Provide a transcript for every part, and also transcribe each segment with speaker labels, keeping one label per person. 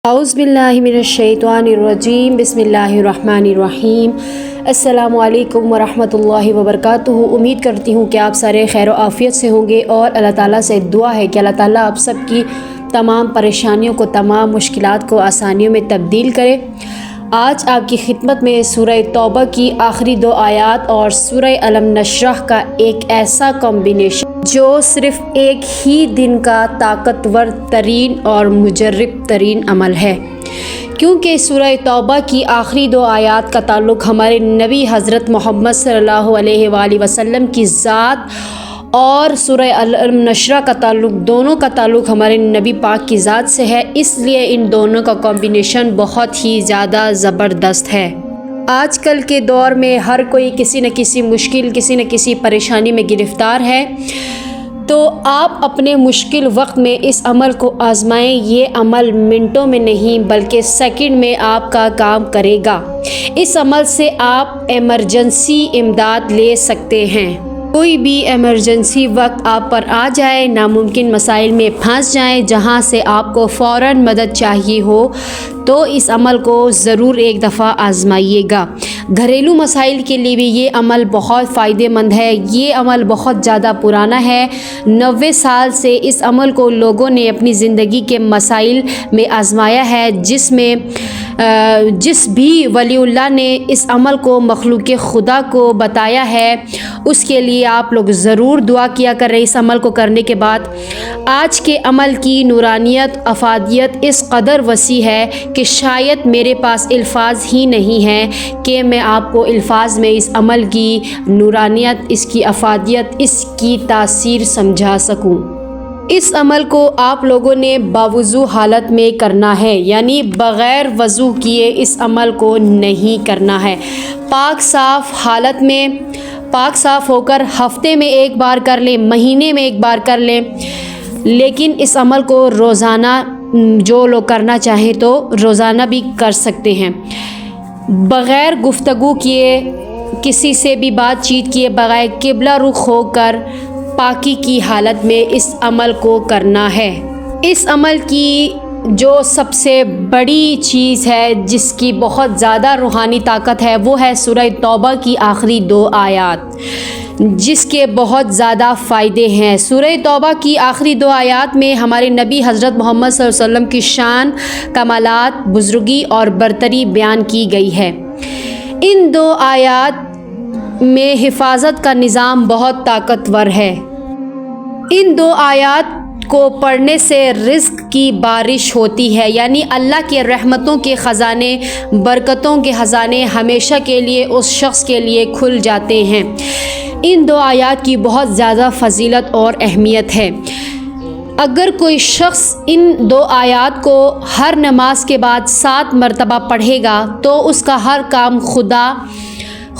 Speaker 1: اعوذ باللہ من الشیطان الرجیم بسم اللہ الرحمن الرحیم السلام علیکم ورحمۃ اللہ وبرکاتہ۔ امید کرتی ہوں کہ آپ سارے خیر و عافیت سے ہوں گے اور اللہ تعالیٰ سے دعا ہے کہ اللہ تعالیٰ آپ سب کی تمام پریشانیوں کو، تمام مشکلات کو آسانیوں میں تبدیل کرے۔ آج آپ کی خدمت میں سورہ توبہ کی آخری 2 آیات اور سورہ الم نشرح کا ایک ایسا کمبینیشن جو صرف ایک ہی دن کا طاقتور ترین اور مجرب ترین عمل ہے، کیونکہ سورہ توبہ کی آخری 2 آیات کا تعلق ہمارے نبی حضرت محمد صلی اللہ علیہ وآلہ وسلم کی ذات اور سورہ الم نشرح کا تعلق، دونوں کا تعلق ہمارے نبی پاک کی ذات سے ہے، اس لیے ان دونوں کا کمبینیشن بہت ہی زیادہ زبردست ہے۔ آج کل کے دور میں ہر کوئی کسی نہ کسی مشکل، کسی نہ کسی پریشانی میں گرفتار ہے، تو آپ اپنے مشکل وقت میں اس عمل کو آزمائیں۔ یہ عمل منٹوں میں نہیں بلکہ سیکنڈ میں آپ کا کام کرے گا۔ اس عمل سے آپ ایمرجنسی امداد لے سکتے ہیں۔ کوئی بھی ایمرجنسی وقت آپ پر آ جائے، ناممکن مسائل میں پھنس جائیں، جہاں سے آپ کو فوراً مدد چاہیے ہو، تو اس عمل کو ضرور ایک دفعہ آزمائیے گا۔ گھریلو مسائل کے لیے بھی یہ عمل بہت فائدہ مند ہے۔ یہ عمل بہت زیادہ پرانا ہے۔ 90 سال سے اس عمل کو لوگوں نے اپنی زندگی کے مسائل میں آزمایا ہے، جس بھی ولی اللہ نے اس عمل کو مخلوق خدا کو بتایا ہے، اس کے لیے آپ لوگ ضرور دعا کیا کر رہے۔ اس عمل کو کرنے کے بعد آج کے عمل کی نورانیت، افادیت اس قدر وسیع ہے کہ شاید میرے پاس الفاظ ہی نہیں ہیں کہ میں آپ کو الفاظ میں اس عمل کی نورانیت، اس کی افادیت، اس کی تاثیر سمجھا سکوں۔ اس عمل کو آپ لوگوں نے باوضو حالت میں کرنا ہے، یعنی بغیر وضو کیے اس عمل کو نہیں کرنا ہے۔ پاک صاف حالت میں، پاک صاف ہو کر ہفتے میں ایک بار کر لیں، مہینے میں ایک بار کر لیں، لیکن اس عمل کو روزانہ جو لوگ کرنا چاہیں تو روزانہ بھی کر سکتے ہیں۔ بغیر گفتگو کیے، کسی سے بھی بات چیت کیے بغیر قبلہ رخ ہو کر پاکی کی حالت میں اس عمل کو کرنا ہے۔ اس عمل کی جو سب سے بڑی چیز ہے، جس کی بہت زیادہ روحانی طاقت ہے، وہ ہے سورہ توبہ کی آخری 2 آیات، جس کے بہت زیادہ فائدے ہیں۔ سورہ توبہ کی آخری 2 آیات میں ہمارے نبی حضرت محمد صلی اللہ علیہ وسلم کی شان، کمالات، بزرگی اور برتری بیان کی گئی ہے۔ ان 2 آیات میں حفاظت کا نظام بہت طاقتور ہے۔ ان 2 آیات کو پڑھنے سے رزق کی بارش ہوتی ہے، یعنی اللہ کے رحمتوں کے خزانے، برکتوں کے خزانے ہمیشہ کے لیے اس شخص کے لیے کھل جاتے ہیں۔ ان 2 آیات کی بہت زیادہ فضیلت اور اہمیت ہے۔ اگر کوئی شخص ان 2 آیات کو ہر نماز کے بعد 7 مرتبہ پڑھے گا تو اس کا ہر کام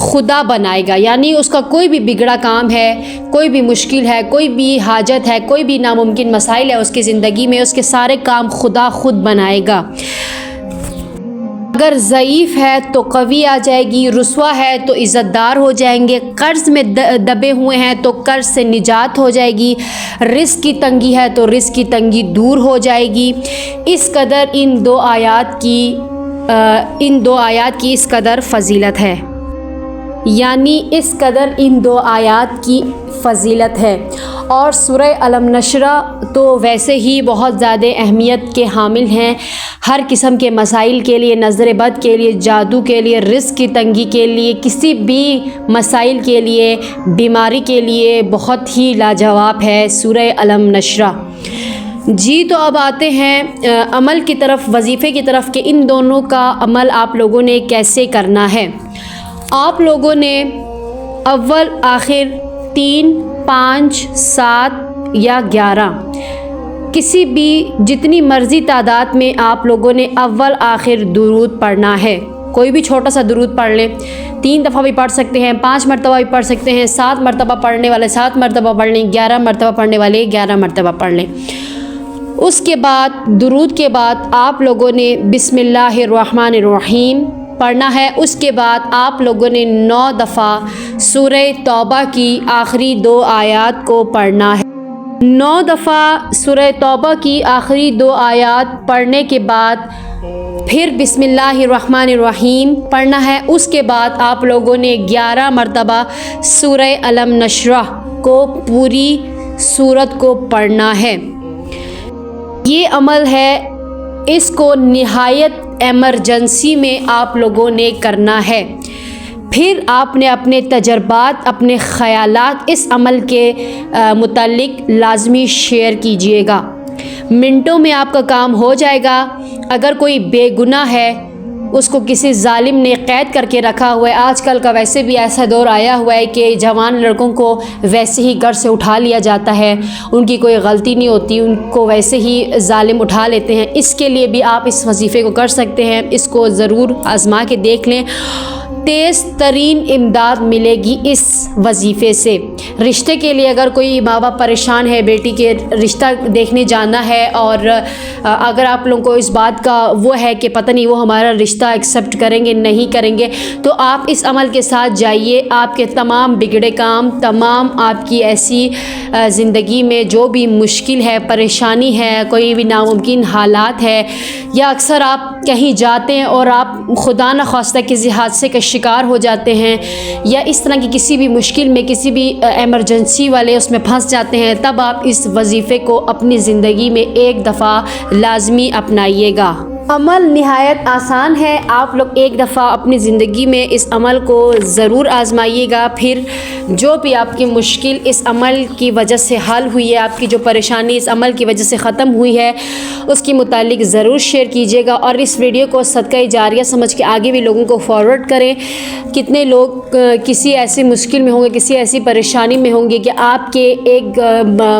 Speaker 1: خدا بنائے گا، یعنی اس کا کوئی بھی بگڑا کام ہے، کوئی بھی مشکل ہے، کوئی بھی حاجت ہے، کوئی بھی ناممکن مسائل ہے اس کی زندگی میں، اس کے سارے کام خدا خود بنائے گا۔ اگر ضعیف ہے تو قوی آ جائے گی، رسوا ہے تو عزت دار ہو جائیں گے، قرض میں دبے ہوئے ہیں تو قرض سے نجات ہو جائے گی، رزق کی تنگی ہے تو رزق کی تنگی دور ہو جائے گی۔ اس قدر ان 2 آیات کی اس قدر فضیلت ہے، یعنی اس قدر ان 2 آیات کی فضیلت ہے۔ اور سورہ الم نشرح تو ویسے ہی بہت زیادہ اہمیت کے حامل ہیں، ہر قسم کے مسائل کے لیے، نظر بد کے لیے، جادو کے لیے، رزق کی تنگی کے لیے، کسی بھی مسائل کے لیے، بیماری کے لیے بہت ہی لاجواب ہے سورہ الم نشرح۔ جی، تو اب آتے ہیں عمل کی طرف، وظیفے کی طرف، کہ ان دونوں کا عمل آپ لوگوں نے کیسے کرنا ہے۔ آپ لوگوں نے اول آخر 3، 5، 7 یا 11 کسی بھی جتنی مرضی تعداد میں آپ لوگوں نے اول آخر درود پڑھنا ہے۔ کوئی بھی چھوٹا سا درود پڑھ لیں، 3 دفعہ بھی پڑھ سکتے ہیں، 5 مرتبہ بھی پڑھ سکتے ہیں، 7 مرتبہ پڑھنے والے 7 مرتبہ پڑھ لیں، 11 مرتبہ پڑھنے والے 11 مرتبہ پڑھ لیں۔ اس کے بعد درود کے بعد آپ لوگوں نے بسم اللہ الرحمن الرحیم پڑھنا ہے۔ اس کے بعد آپ لوگوں نے 9 دفعہ سورہ توبہ کی آخری 2 آیات کو پڑھنا ہے۔ 9 دفعہ سورہ توبہ کی آخری 2 آیات پڑھنے کے بعد پھر بسم اللہ الرحمن الرحیم پڑھنا ہے۔ اس کے بعد آپ لوگوں نے 11 مرتبہ سورہ الم نشرح کو پوری سورت کو پڑھنا ہے۔ یہ عمل ہے، اس کو نہایت ایمرجنسی میں آپ لوگوں نے کرنا ہے۔ پھر آپ نے اپنے تجربات، اپنے خیالات اس عمل کے متعلق لازمی شیئر کیجئے گا۔ منٹوں میں آپ کا کام ہو جائے گا۔ اگر کوئی بے گناہ ہے، اس کو کسی ظالم نے قید کر کے رکھا ہوا ہے، آج کل کا ویسے بھی ایسا دور آیا ہوا ہے کہ جوان لڑکوں کو ویسے ہی گھر سے اٹھا لیا جاتا ہے، ان کی کوئی غلطی نہیں ہوتی، ان کو ویسے ہی ظالم اٹھا لیتے ہیں۔ اس کے لیے بھی آپ اس وظیفے کو کر سکتے ہیں، اس کو ضرور آزما کے دیکھ لیں۔ تیز ترین امداد ملے گی اس وظیفے سے۔ رشتے کے لیے اگر کوئی ماں باپ پریشان ہے، بیٹی کے رشتہ دیکھنے جانا ہے، اور اگر آپ لوگوں کو اس بات کا وہ ہے کہ پتہ نہیں وہ ہمارا رشتہ ایکسیپٹ کریں گے نہیں کریں گے، تو آپ اس عمل کے ساتھ جائیے۔ آپ کے تمام بگڑے کام، تمام آپ کی ایسی زندگی میں جو بھی مشکل ہے، پریشانی ہے، کوئی بھی ناممکن حالات ہے، یا اکثر آپ کہیں جاتے ہیں اور آپ خدا نخواستہ کسی حادثے کا شکار ہو جاتے ہیں، یا اس طرح کی کسی بھی مشکل میں، کسی بھی ایمرجنسی والے اس میں پھنس جاتے ہیں، تب آپ اس وظیفے کو اپنی زندگی میں ایک دفعہ لازمی اپنائیے گا۔ عمل نہایت آسان ہے، آپ لوگ ایک دفعہ اپنی زندگی میں اس عمل کو ضرور آزمائیے گا۔ پھر جو بھی آپ کی مشکل اس عمل کی وجہ سے حل ہوئی ہے، آپ کی جو پریشانی اس عمل کی وجہ سے ختم ہوئی ہے، اس کے متعلق ضرور شیئر کیجیے گا، اور اس ویڈیو کو صدقہ جاریہ سمجھ کے آگے بھی لوگوں کو فارورڈ کریں۔ کتنے لوگ کسی ایسی مشکل میں ہوں گے، کسی ایسی پریشانی میں ہوں گے کہ آپ کے ایک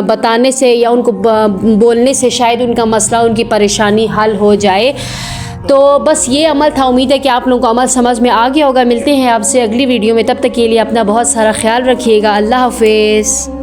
Speaker 1: بتانے سے یا ان کو بولنے سے شاید ان کا مسئلہ، ان کی پریشانی حل ہو جائے۔ تو بس یہ عمل تھا، امید ہے کہ آپ لوگوں کو عمل سمجھ میں آ گیا ہوگا۔ ملتے ہیں آپ سے اگلی ویڈیو میں، تب تک کے لیے اپنا بہت سارا خیال رکھیے گا۔ اللہ حافظ۔